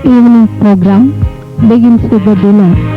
Evening program begins with the dinner.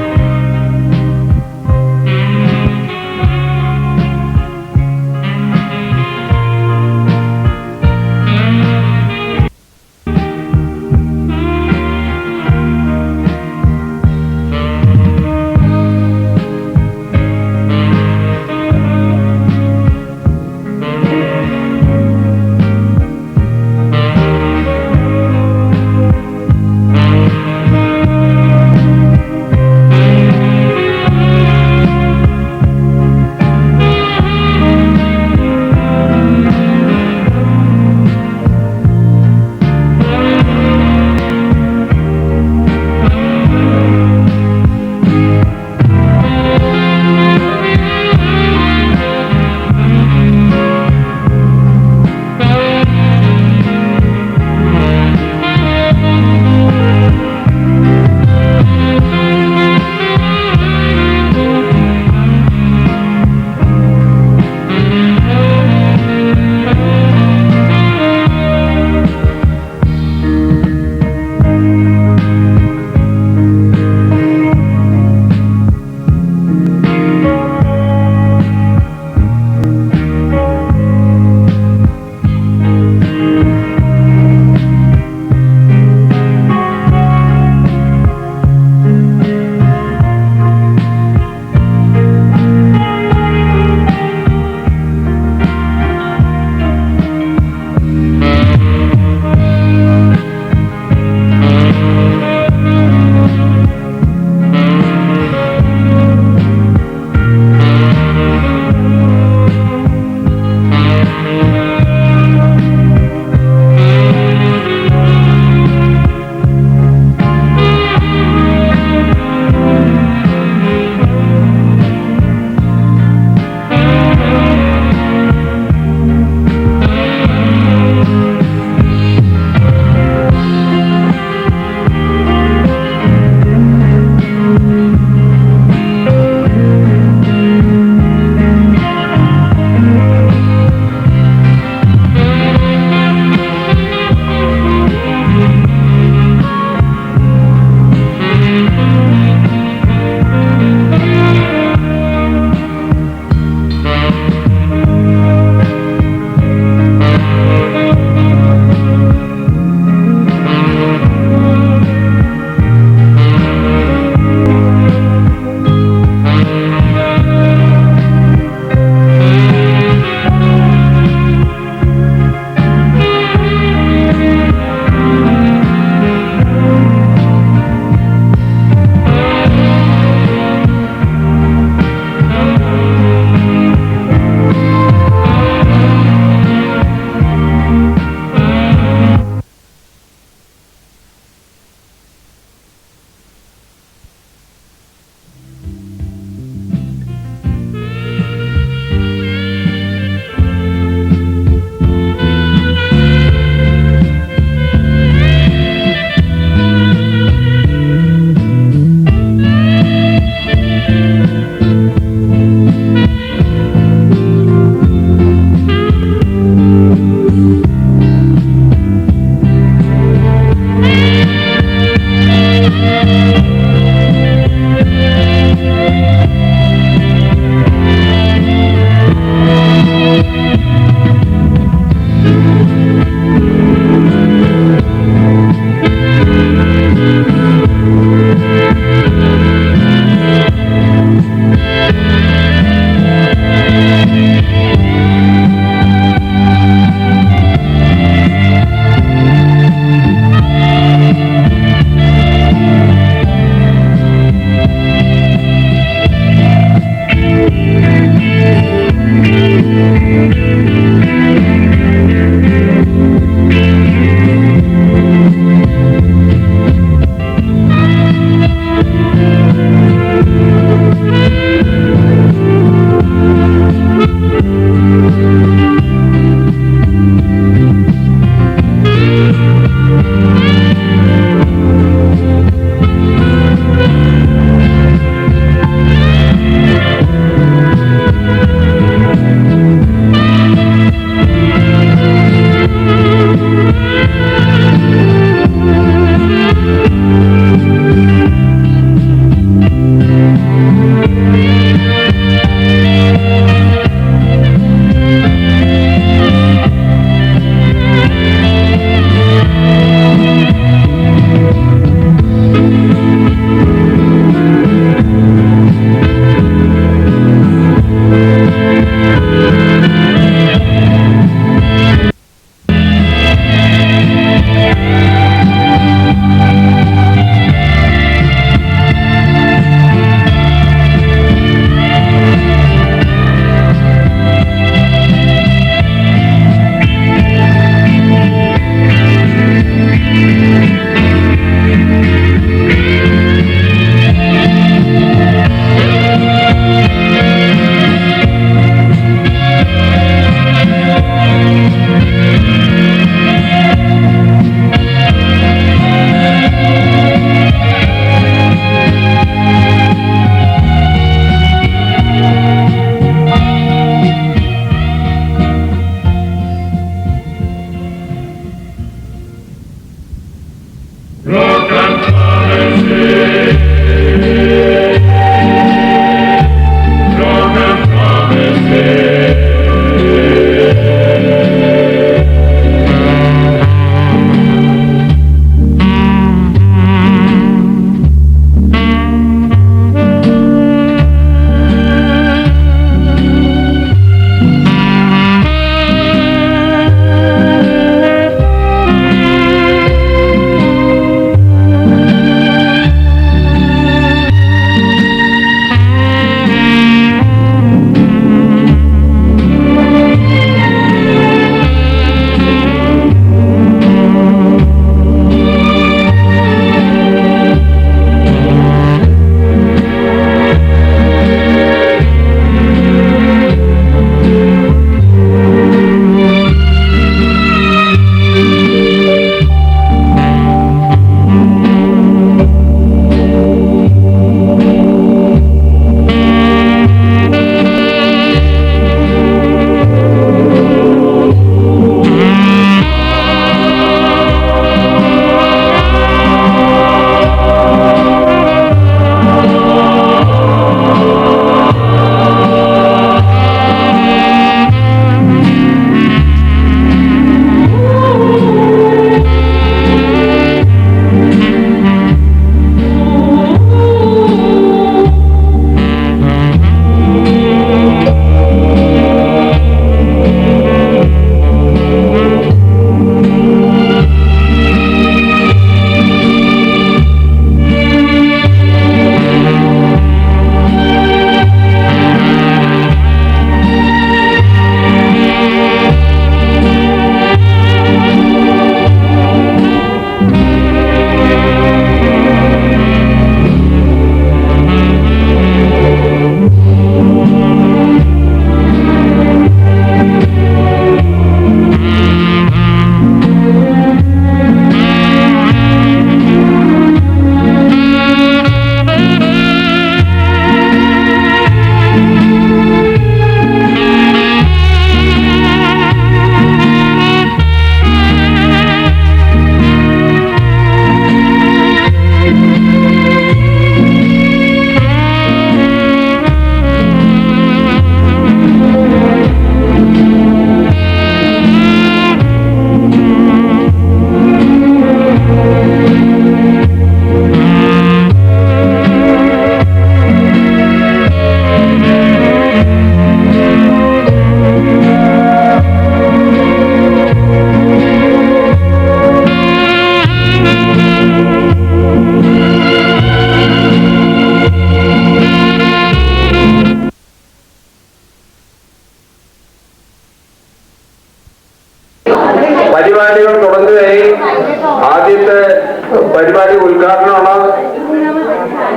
ഉദ്ഘാടനമാണ്.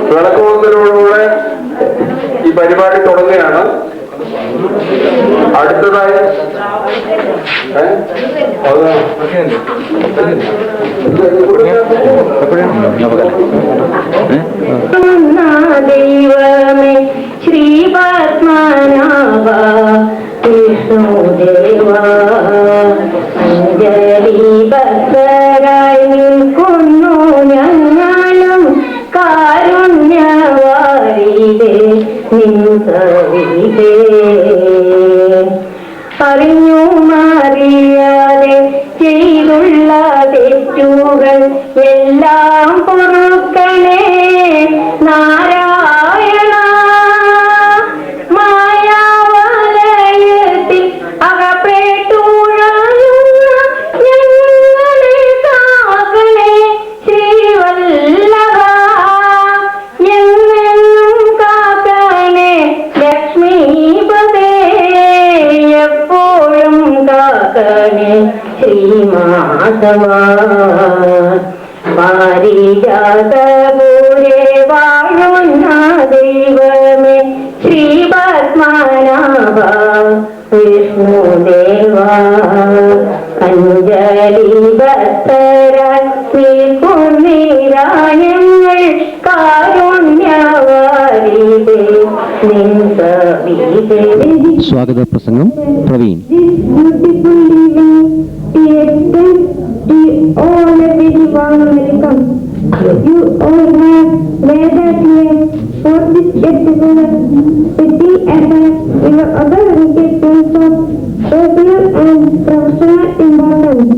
വിളക്കുകൊളുത്തലോടുകൂടെ ഈ പരിപാടി തുടങ്ങുകയാണ്. അടുത്തതായി ദൈവമേ ശ്രീപത്മനാഭ വിഷ്ണുദേവ അഞ്ജലി ഭക്തരായി നിൽക്കുന്നു ഞങ്ങളും കാരുണ്യവാരിതേ നിൻ സവിതേ. അറിഞ്ഞു അറിയാതെ ചെയ്തുള്ള തെറ്റുകൾ എല്ലാം പൊറുക്കണേ നാരായണ. മായാവലയത്തിൽ അകപ്പെട്ടുഴലുന്ന ഞങ്ങളെ കാക്കണേ ശ്രീവല്ലഭ. എന്നെന്നും കാക്കണേ ലക്ഷ്മീപദേ. എപ്പോഴും കാക്കണേ ശ്രീമാധവാ. പാരിജാതപൂരെ വാഴുന്ന ദൈവമേ ശ്രീപത്മനാഭ വിഷ്ണുദേവ അഞ്ജലി ഭക്തരായി നിൽക്കുന്നിരായങ്ങൾ കാരുണ്യവാരിതേ നിൻ സവിതേ. സ്വാഗത പ്രസംഗം Praveen. All a very warm welcome. You all have gathered here for this festival with the effort your other recipes of personal and professional importance.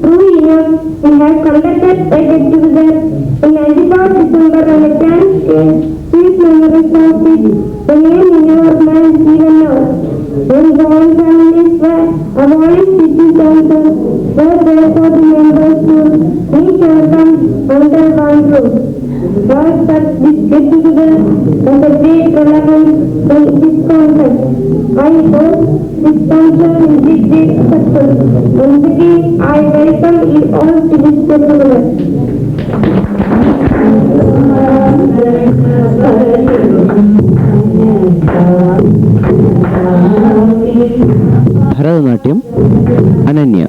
Through years, we have conducted a get-together in 94 December on a grand scale. Sweet memories of it remain in your minds even now. When joint families were abolished, city councils were therefore the members to each welcome under one roof. God such this get-together was a great relevance in this concept. I hope this council will be great success. Once again, I welcome you all to this get-together. Bharatanatyam Ananya.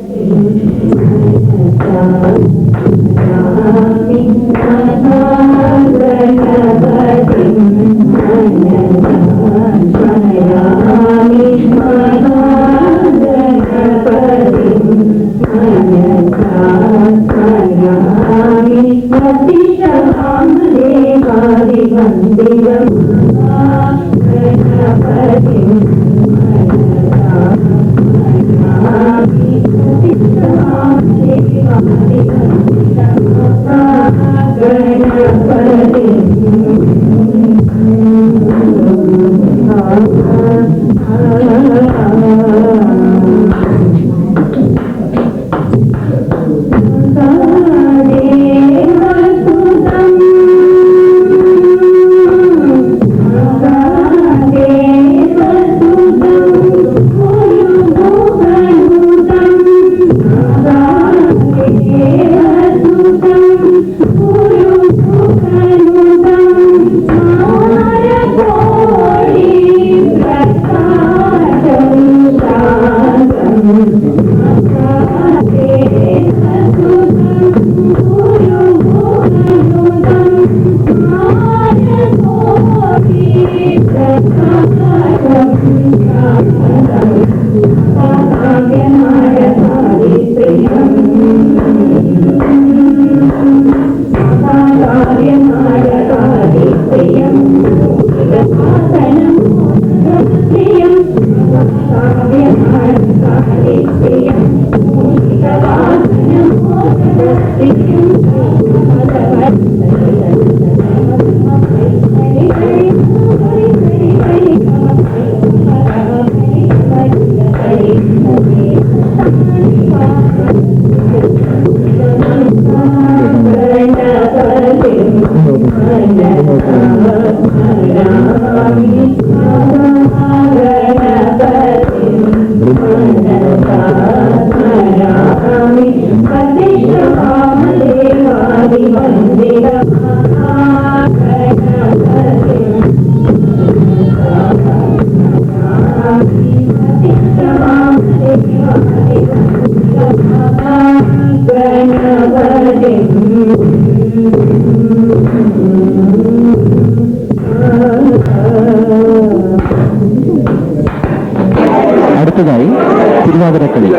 മക്കളിൽ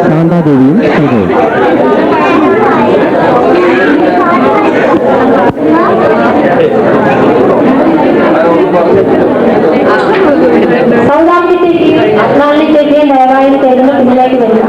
ശാന്താദേവിയും സംഘവും. സൗദാമിനി ചേച്ചിയും അസ്മാലിനി ചേച്ചിയും ദയവായി ചേരുന്ന പിന്നിലേക്ക് വരിക.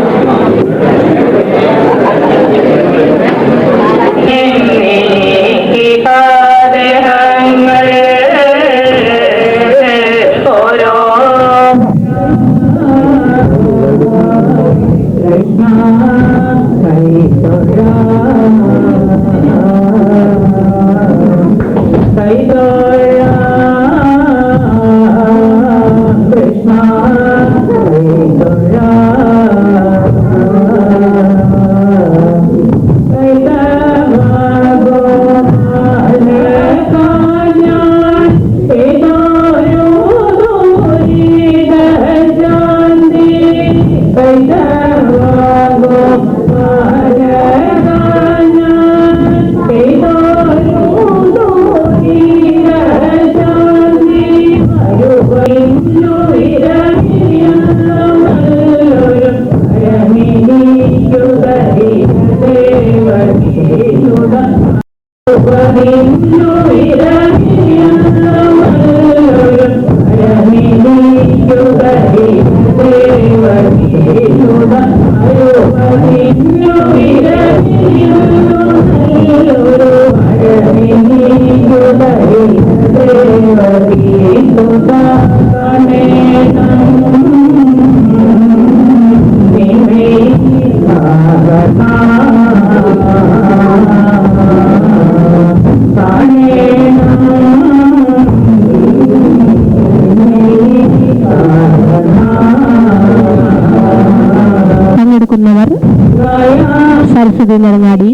പങ്കെടുക്കുന്നവർ സരസ്വതി നെടുങ്ങാടി,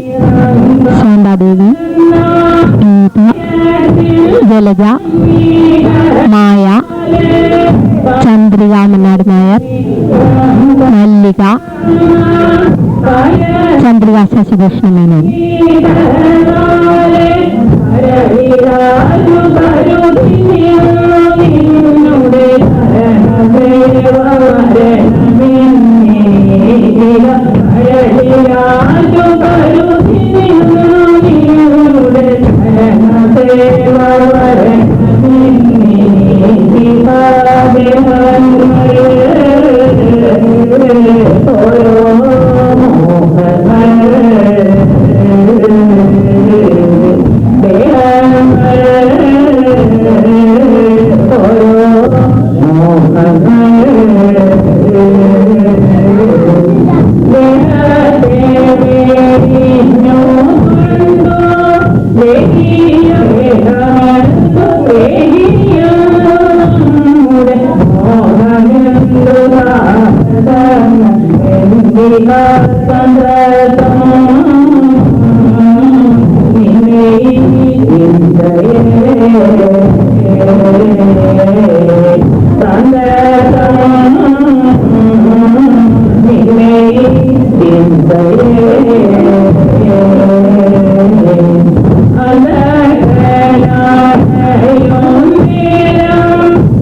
ശാന്താദേവി, ഗീത, ജലജ, മായ, ചന്ദ്രിക മന്നാട് നായർ, മല്ലിക, Chandrika ശശികൃഷ്ണ Menon.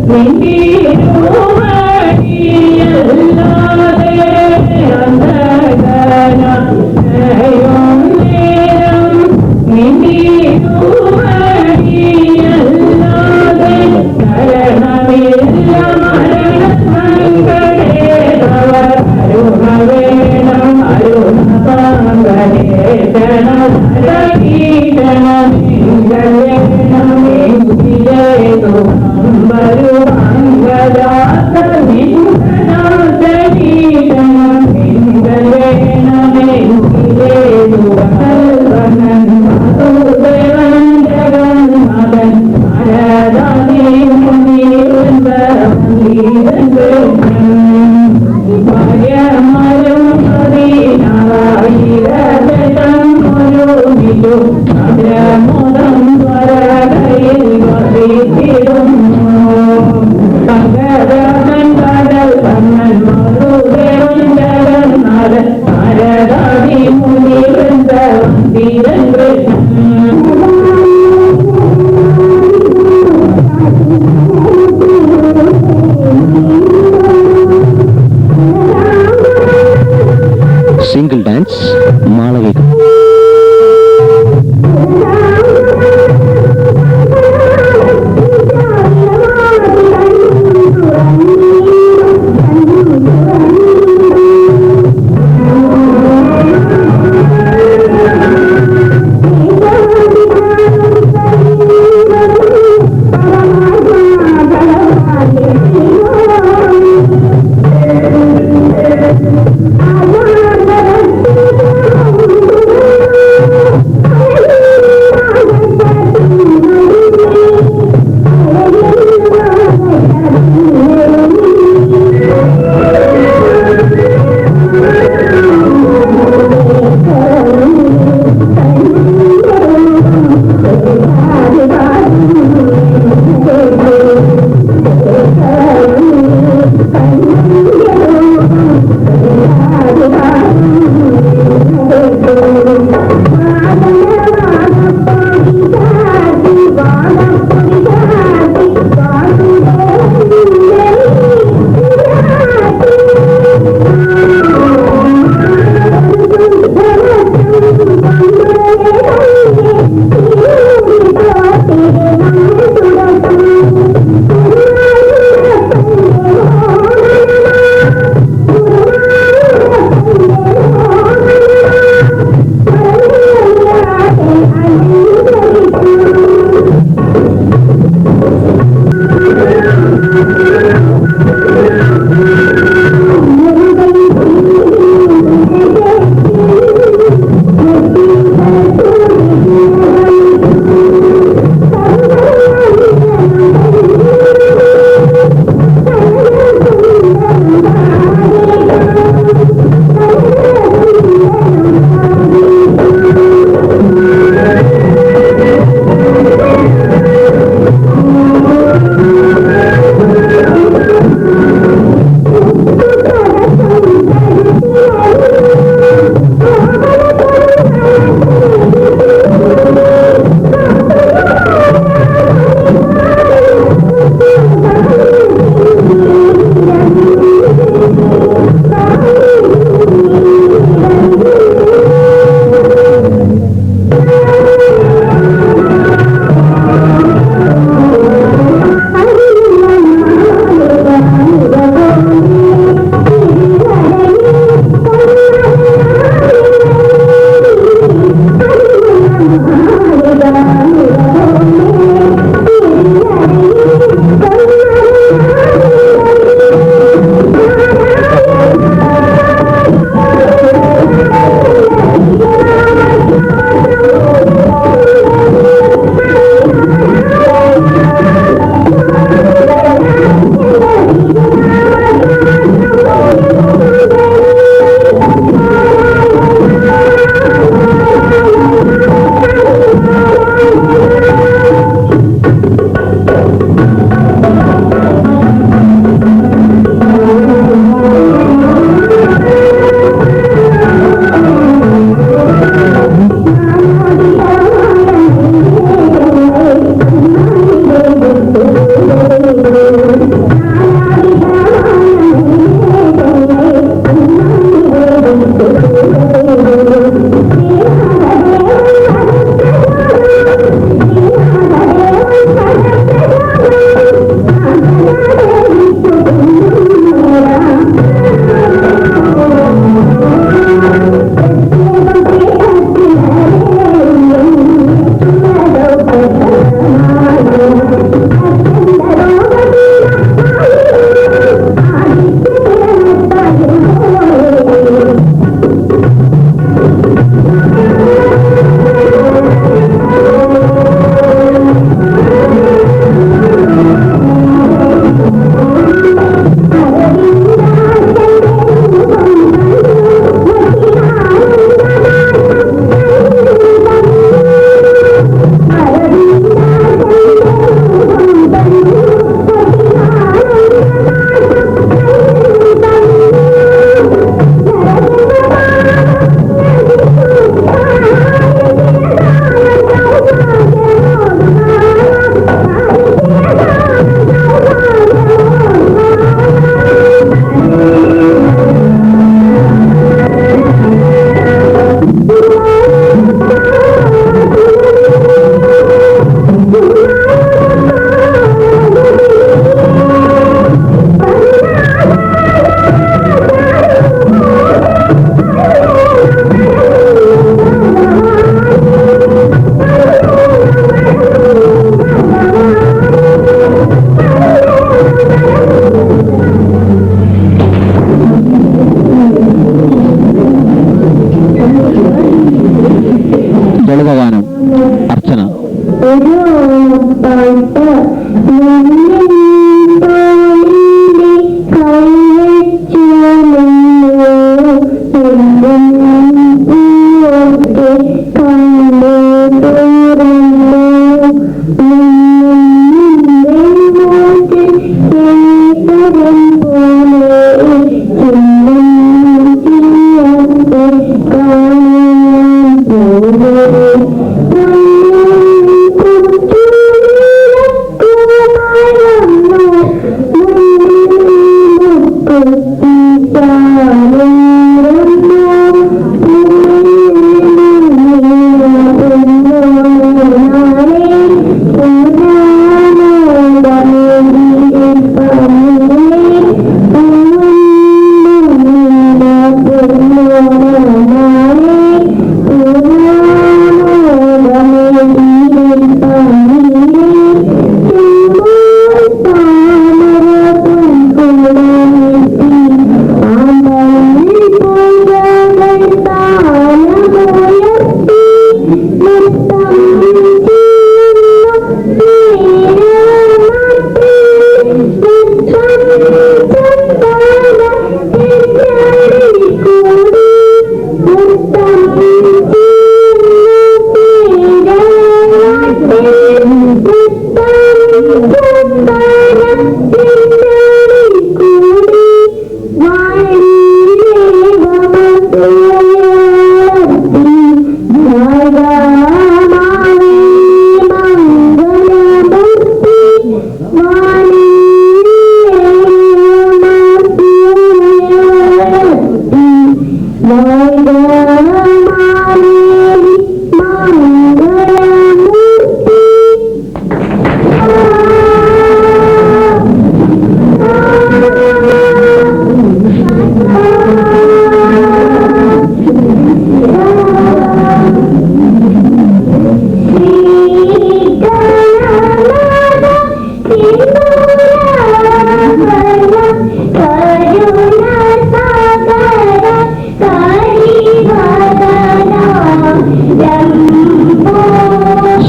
Thank you.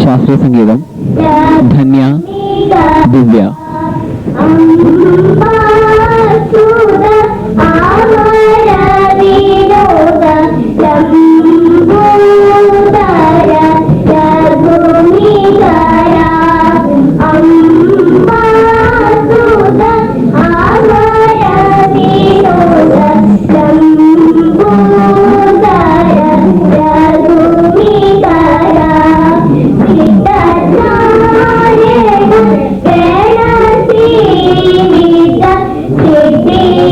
ശാസ്ത്രീയ സംഗീതം ധന്യ, ദിവ്യ. Baby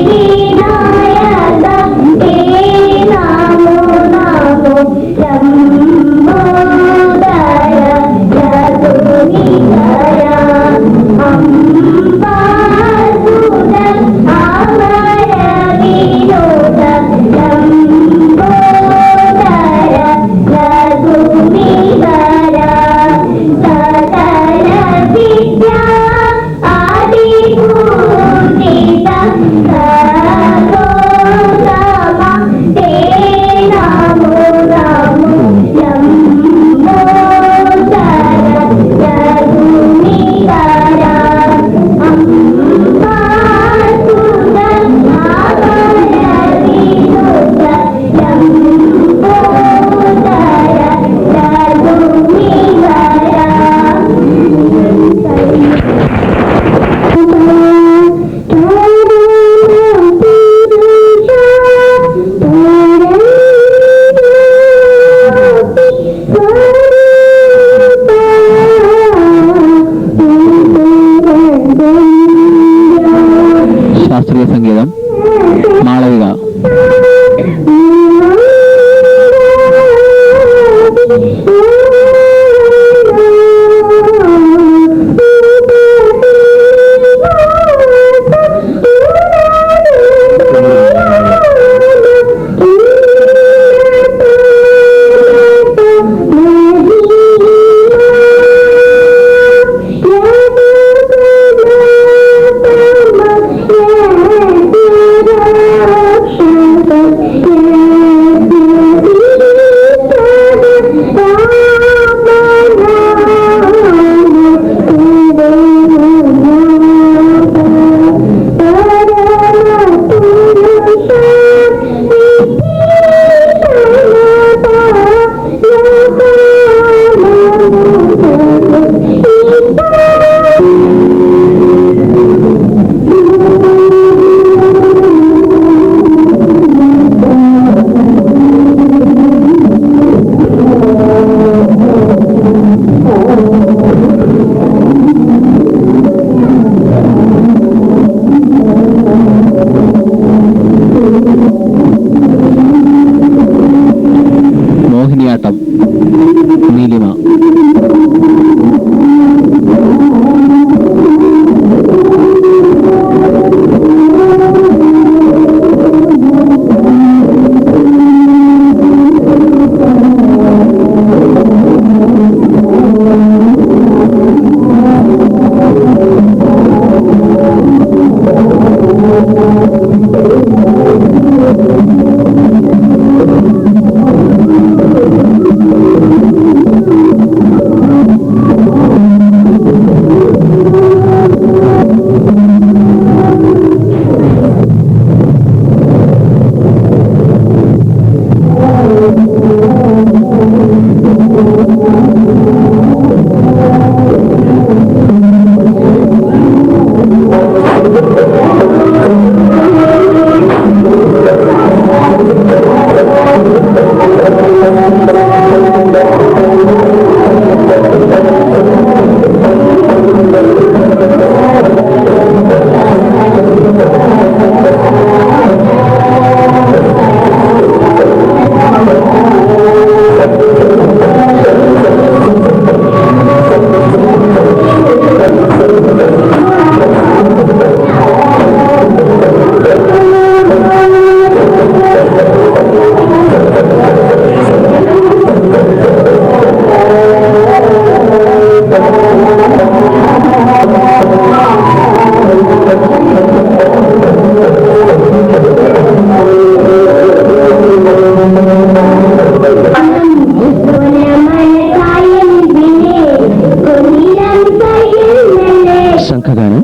സംഘഗാനം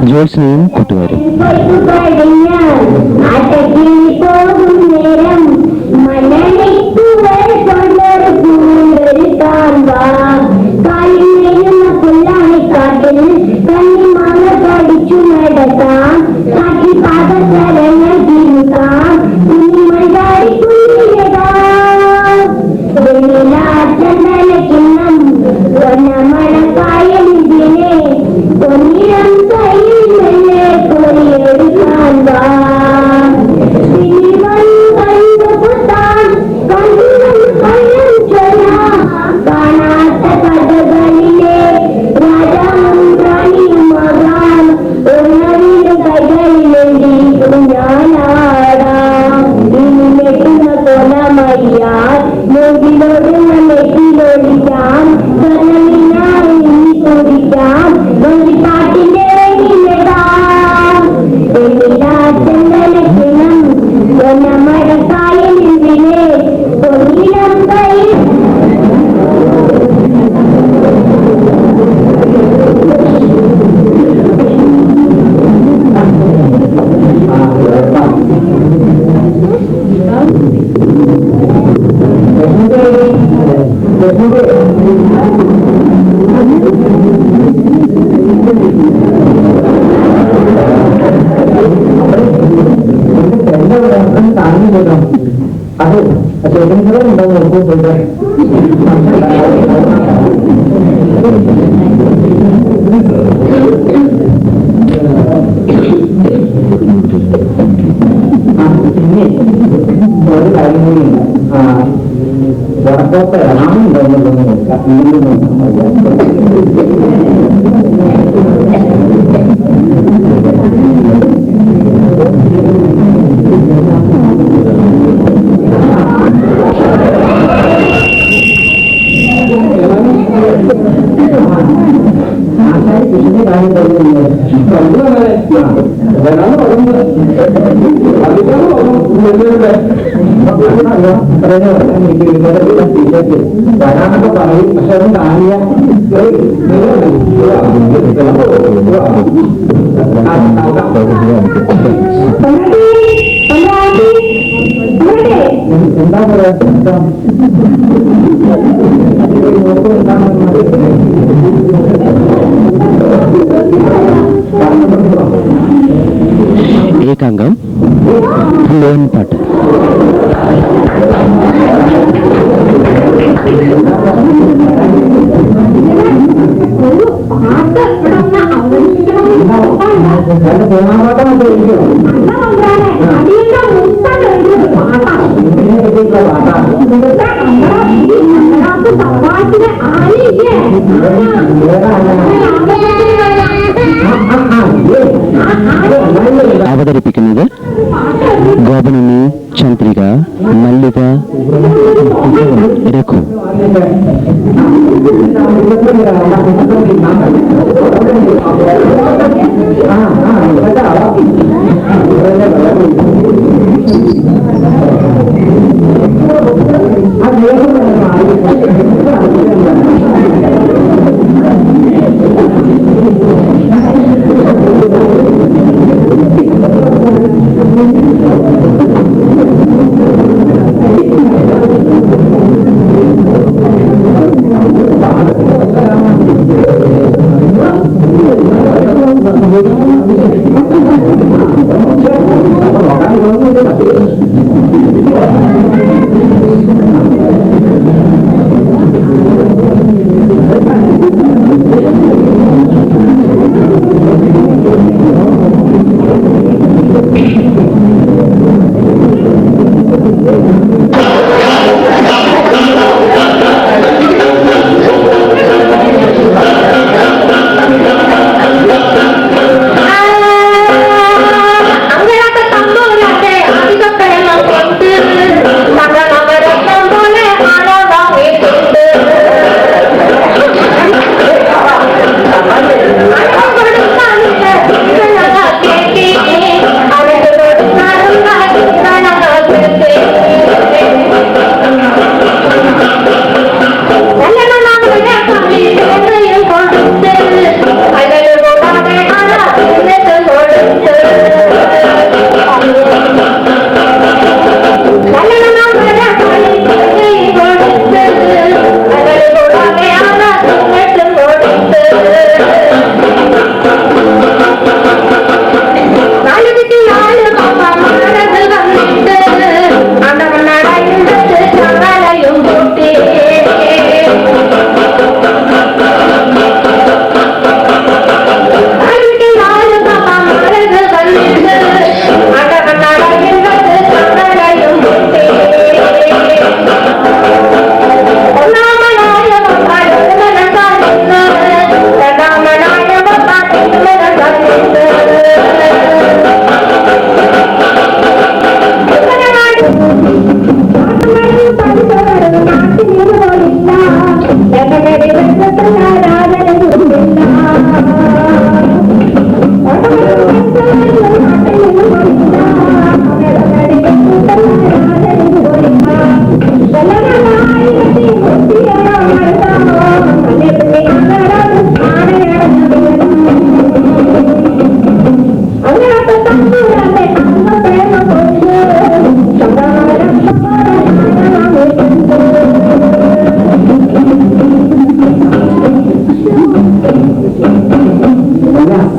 ജോത്സ്നയും കൂട്ടുകാരും. വടക്കോട്ട് ഇറങ്ങാനുണ്ടോന്നുള്ളതെന്ന് നോക്കാം. കൃഷിന്റെ കാര്യം പറയുന്നത് വരാനൊക്കെ പറയും. പക്ഷെ അതും കാണില്ല. എന്താ പറയാ ഏകാംഗം ലോൻപാട്ട്. അവതരിപ്പിക്കുന്നത് ഗോപനുണ്ണി, ചന്ദ്രിക, മല്ലിക, രഘു.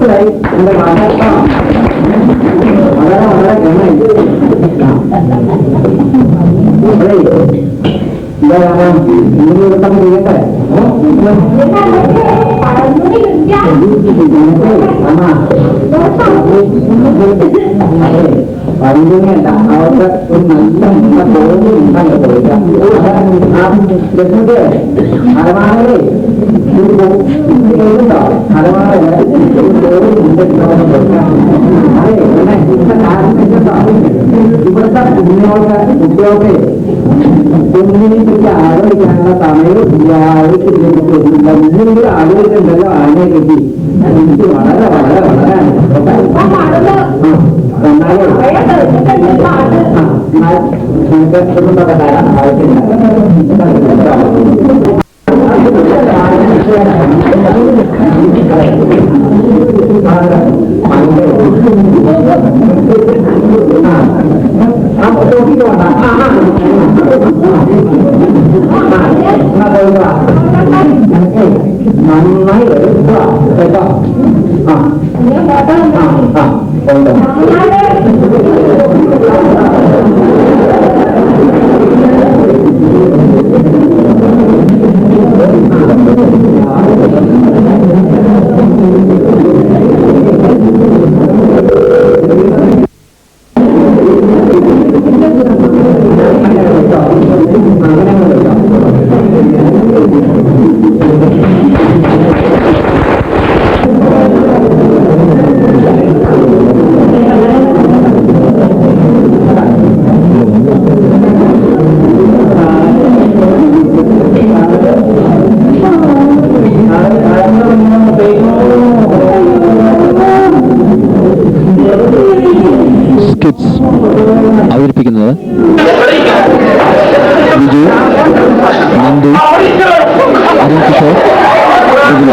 മനസ്സിലായി എന്റെ ഭാഷ വളരെ വളരെ ഗമനായി ചെയ്യട്ടെ പഴഞ്ചൊല്ലിയല്ല അവർക്ക് ഒരു നല്ല തോന്നി ഉണ്ടാക്കി കൊടുക്കാം അലമാരേ അലമാരല്ല ഇവിടുത്തെ കുഞ്ഞുങ്ങൾക്ക് കുട്ടികൾക്ക് കുഞ്ഞിനെ പറ്റി ആലോചിക്കാനുള്ള സമയവും ഇല്ലെങ്കിലും ആലോചിക്കുന്നുണ്ടല്ലോ ആനയെ പറ്റി എനിക്ക് വളരെ വളരെ വളരെ എന്നാലും നമുക്ക് തരാൻ ആവശ്യമില്ല നന്നായി എടുക്കുക കേട്ടോ സ്കിറ്റ്സ് അവതരിപ്പിക്കുന്നത് വിജു, നന്ദു, അരുൺ കിഷോർ, രഘുല.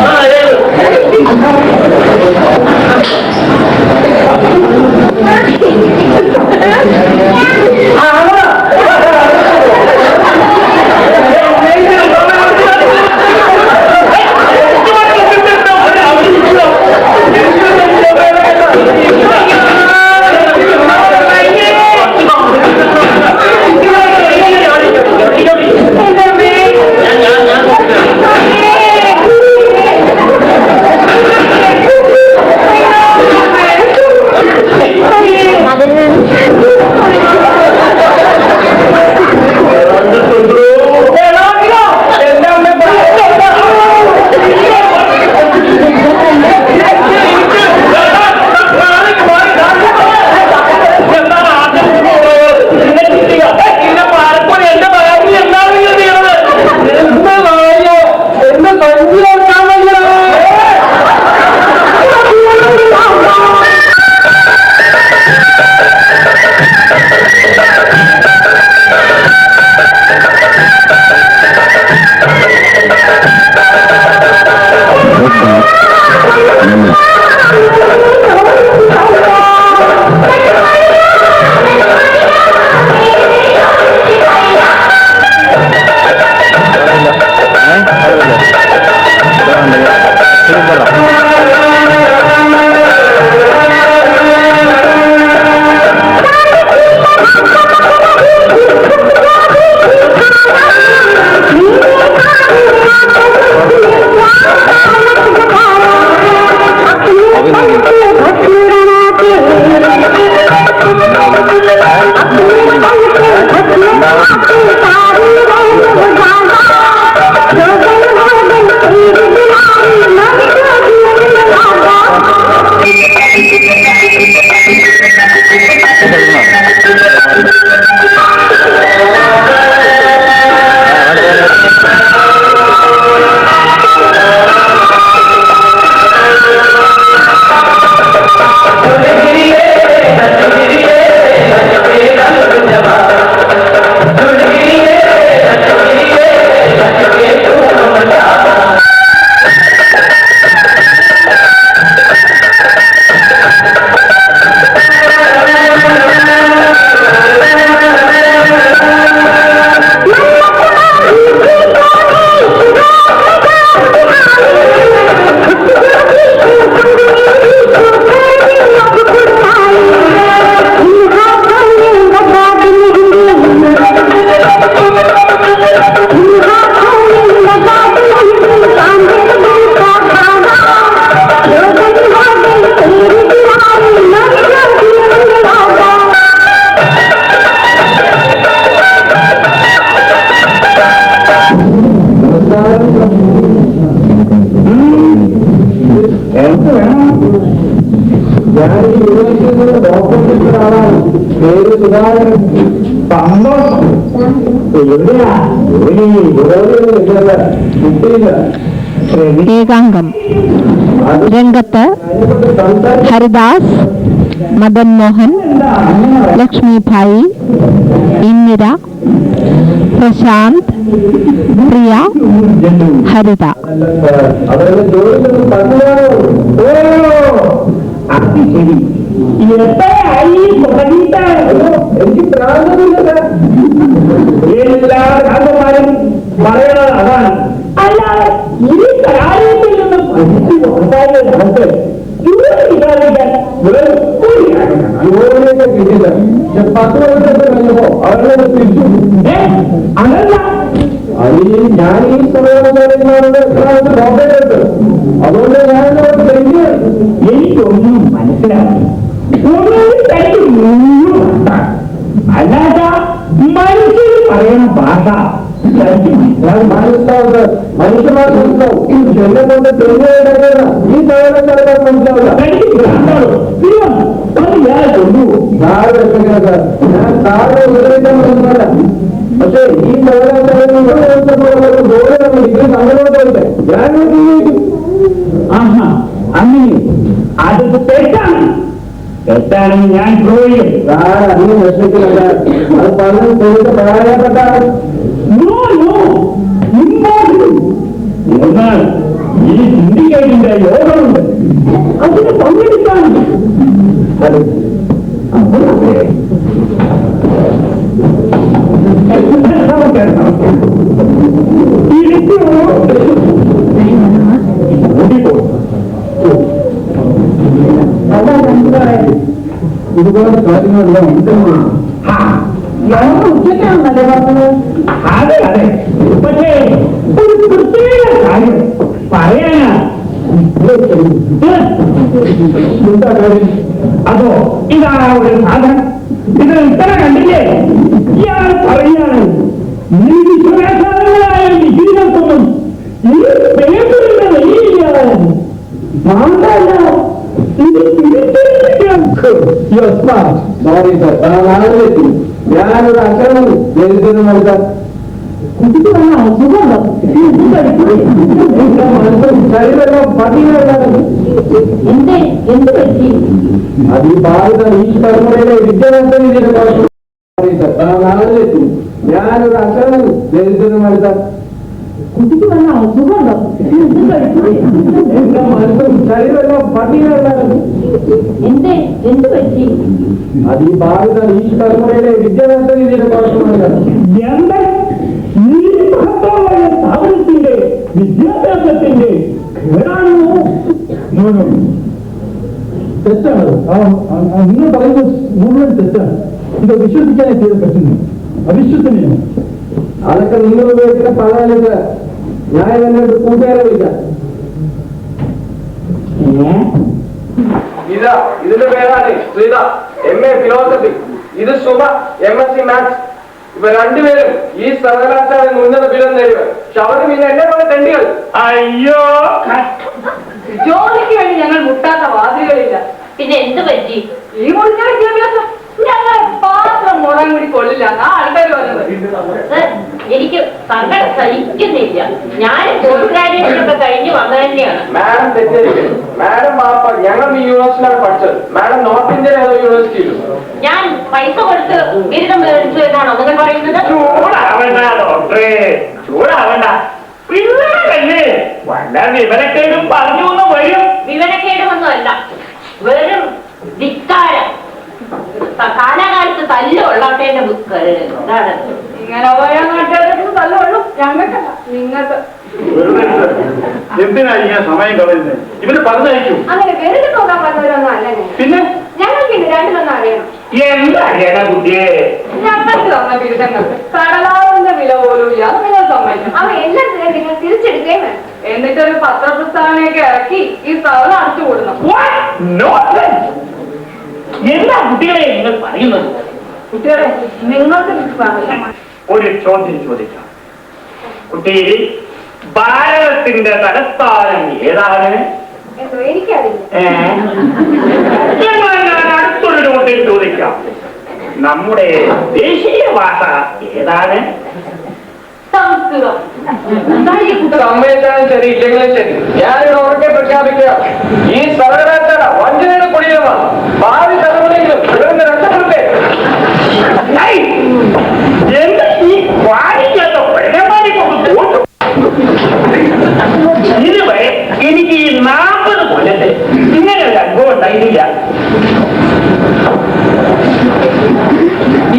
എനിക്ക് വേണം. ഞാൻ ഈ യൂണിവേഴ്സിറ്റിയിൽ നിന്ന് ഡോക്ടറേറ്റ് ഒരാളാണ്. പേര് സുധാകരൻ. സന്തോഷം. എവിടെയാ കിട്ടിയില്ല. ഏകാംഗം രംഗത്ത് ഹരിദാസ്, മദൻ മോഹൻ, ലക്ഷ്മിഭായി, ഇന്ദിര, പ്രശാന്ത്, പ്രിയ, ഹരിത. അവരുടെ ജോലി പറഞ്ഞാണോ? ഓ അത് ശരി. എത്രയായി തുടങ്ങിയിട്ട്? എനിക്ക് പ്രാന്തമില്ല. എല്ലാ രാജന്മാരും പറയണത് അതാണ്. അല്ലാതെ ഈ കാര്യത്തിൽ നിന്നും പഠിച്ചു ഉണ്ടായ നമുക്ക് ഇവിടെ വിചാരിക്കാൻ ജോലിയൊക്കെ കിട്ടില്ല. 10 വർഷത്തെ കഴിഞ്ഞപ്പോ അവരുടെ തിരിച്ചു. അതല്ല, ഞാൻ ഈ സമയത്ത് ഡോക്ടറേറ്റ് അതുകൊണ്ട് ഞാൻ എനിക്കൊന്നും മനസ്സിലാക്കി. അല്ലാതെ മനുഷ്യർ പറയുന്ന ഭാഷ മനസ്സിലാവുന്നത് മനുഷ്യന്മാർ മനസ്സിലാവും. എന്നെ കൊണ്ട് തെളിഞ്ഞ ഈ സമയം മനസ്സിലാവില്ല. ഞാൻ സാറിനെ ഉപയോഗിക്കാൻ പറ്റുന്നതല്ല. പക്ഷേ ഈ ഇത് നമ്മളോട് പോയിട്ട് ഞാൻ ഉപയോഗിക്കും. ആഹാ, അങ്ങനെ അത് തെറ്റാണ്. തെറ്റാണെന്ന് ഞാൻ ചോദിക്കും. അധികം വിഷമിക്കുന്നില്ല. അത് പറഞ്ഞു ചോദിച്ച പറയാപ്പെട്ടതാണ്. എന്നാൽ ഈ സിൻഡിക്കേറ്റിന്റെ യോഗമുണ്ട്, അതിന് പങ്കെടുക്കാൻ ഇതുപോലെ കാര്യങ്ങളെല്ലാം ഉണ്ടെന്നാണ്. ഉച്ചക്കാണല്ലേ പറഞ്ഞത്? അതെ അതെ. പക്ഷേ ഒരു പ്രത്യേക കാര്യം പറയാനാ. എന്താ കാര്യം? അതോ ഇതാണ് ഒരു സാധനം. ഇത് ഇത്ര കണ്ടില്ലേ? ഇയാൾ പറയാണ് ഈ വിശ്വാസങ്ങളായ വിജീകത്തൊന്നും ഈ പേപ്പറിന്റെ വലിയ മാണ്ടല്ല. ഇത് സോറി സർ, നാളെത്തി ഞാനൊരു അക്ഷരം എഴുതുന്ന നടത്താൻ അത് ഈ ഭാരത ഈ തലമുറയിലെ വിദ്യാഭ്യാസ രീതിയുടെ നാളെത്തി ഞാനൊരു അക്ഷരം എഴുതുന്ന നടത്താൻ കുട്ടിക്ക് വന്ന അസുഖമുണ്ടോ? ശരീരമല്ലോ പട്ടികയുണ്ടാകും. എന്ത് പറ്റി? അത് ഈ ഭാരത ഈ തലമുറയിലെ വിദ്യാഭ്യാസ രീതിയുടെ സ്ഥാപനത്തിന്റെ വിദ്യാഭ്യാസത്തിന്റെ തെറ്റാണ്. നിങ്ങൾ പറയുന്നത് മുഴുവൻ തെറ്റാണ്. ഇത് വിശ്വസിക്കാനേ ചെയ്ത് പറ്റുന്നു. അവിശ്വസനീയം. അതൊക്കെ നിങ്ങൾ ഉപയോഗിക്കുന്ന പഴയ ഞാൻ എന്നെ കൂട്ടുകാരെ വിളിക്കാം. ഇതാ ഇതിന്റെ പേരാണ് ശ്രീത, MA ഫിലോസഫി. ഇത് സുമ, MSc മാത്സ്. ഇവ രണ്ടുപേരും ഈ സർവകലാശാലയിൽ ഉന്നത ബിരുദം നേടിയവർ. പക്ഷെ അവരും പിന്നെ എന്നെ പോലെ തെണ്ടികൾ. അയ്യോ, ജോലിക്ക് വേണ്ടി ഞങ്ങൾ മുട്ടാത്ത വാതിലുകളില്ല. പിന്നെ എന്ത് പറ്റി? ഈ മുഴുവൻ വിദ്യാഭ്യാസം ഞങ്ങൾ പാത്രം മുടങ്ങാൻ കൂടി കൊള്ളില്ല എന്നാ ആൾക്കാർ പറയുന്നത്. എനിക്ക് സങ്കടം സഹിക്കുന്നില്ല. ഞാൻ പോസ്റ്റ് ഗ്രാജുവേഷൻ ഒക്കെ കഴിഞ്ഞ് വന്നു തന്നെയാണ്. മാഡം തെറ്റിദ്ധരിക്കരുത്. മാഡം ഞങ്ങൾ ഈ യൂണിവേഴ്സിറ്റിയിലാണ് പഠിച്ചത്. മാഡം നോർത്ത് ഇന്ത്യൻ ഏതോ യൂണിവേഴ്സിറ്റിയിലും. ഞാൻ പൈസ കൊടുത്ത് ബിരുദം മേടിച്ചു എന്നാണോ നിങ്ങൾ പറയുന്നത്? ചൂടാവണ്ട ഡോക്ടറെ, ചൂടാവണ്ട. പിള്ളേരല്ലേ, വല്ല വിവരക്കേടും പറഞ്ഞു എന്ന് വരും. വിവരക്കേടുമൊന്നുമല്ല, വെറും ധിക്കാരം. കാലാകാലത്ത് തല്ലുകൊള്ളാട്ടേന്റെ ഇതാണ്. ഇങ്ങനെ പോയാൽ നാട്ടുകാർക്ക് തല്ലുകൊള്ളും, ഞങ്ങൾക്കല്ല നിങ്ങൾക്ക്. എന്തിനാ ഞാൻ സമയം കളയുന്നത്? ഇവര് പറഞ്ഞയച്ചു. അങ്ങനെ വെറുതെ പോകാൻ വന്നവരൊന്നും അല്ല. പിന്നെ ഞങ്ങൾക്ക് ഇത് രണ്ടിലൊന്നും അറിയണം. എന്താ കുട്ടിയെ? ഞങ്ങൾക്ക് തന്ന ബിരുദങ്ങൾ കടലാറിന്റെ വില പോലും ഇല്ലാതെ നിങ്ങൾ സമ്മതിക്കും. അവ എല്ലാം നിങ്ങൾ തിരിച്ചെടുക്കുകയും വേണം. എന്നിട്ടൊരു പത്രപ്രസ്താവനയൊക്കെ ഇറക്കി ഈ സ്ഥലം അടച്ചു കൊടുക്കണം. എന്താ കുട്ടികളെ നിങ്ങൾ പറയുന്നത്? കുട്ടികളെ നിങ്ങൾക്ക് ഒരു ചോദ്യം ചോദിക്കാം. കുട്ടി, ഭാരതത്തിന്റെ തലസ്ഥാനം ഏതാണ്? അറിയില്ലല്ലോ, എനിക്കറിയില്ല. എന്നാൽ ഞാൻ അടുത്തൊരു ചോദ്യം ചോദിക്കാം. നമ്മുടെ ദേശീയ ഭാഷ ഏതാണ്? സംസ്കൃതം. സമ്മതിച്ചാലും ശരി ഇല്ലെങ്കിലും ശരി ഞാനിവിടെ ഉറക്കെ പ്രഖ്യാപിക്കുക, ഈ സർവകലാശാല വഞ്ചനയുടെ കുടിയമാണ്. ഭാവി തലമുറയിലും ഇവിടുന്ന് രക്ഷപ്പെട്ടേ. എന്താ ഈ വായിക്കാത്ത പെണ്ണമാരി കൊണ്ട് തോന്നും? ഇതുവരെ എനിക്ക് ഈ 40 കൊല്ലത്തെ ഇങ്ങനെ ഒരു അനുഭവം ഉണ്ടായിട്ടില്ല.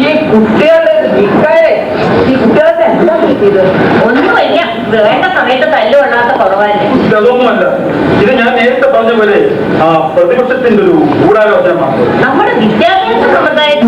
ഈ കുട്ടികളുടെ കുട്ടികൾക്ക് എന്താ കിട്ടിയത്? ഒന്നുമില്ല, വേണ്ട സമയത്ത് തല്ലുകൊള്ളാത്ത കുറവല്ലേ. ഇതൊന്നുമല്ല, ഇത് ഞാൻ നേരത്തെ പറഞ്ഞ പോലെ പ്രതിപക്ഷത്തിന്റെ ഒരു ഗൂഢാലോചന മാത്രം. നമ്മുടെ വിദ്യാഭ്യാസ സമ്പ്രദായം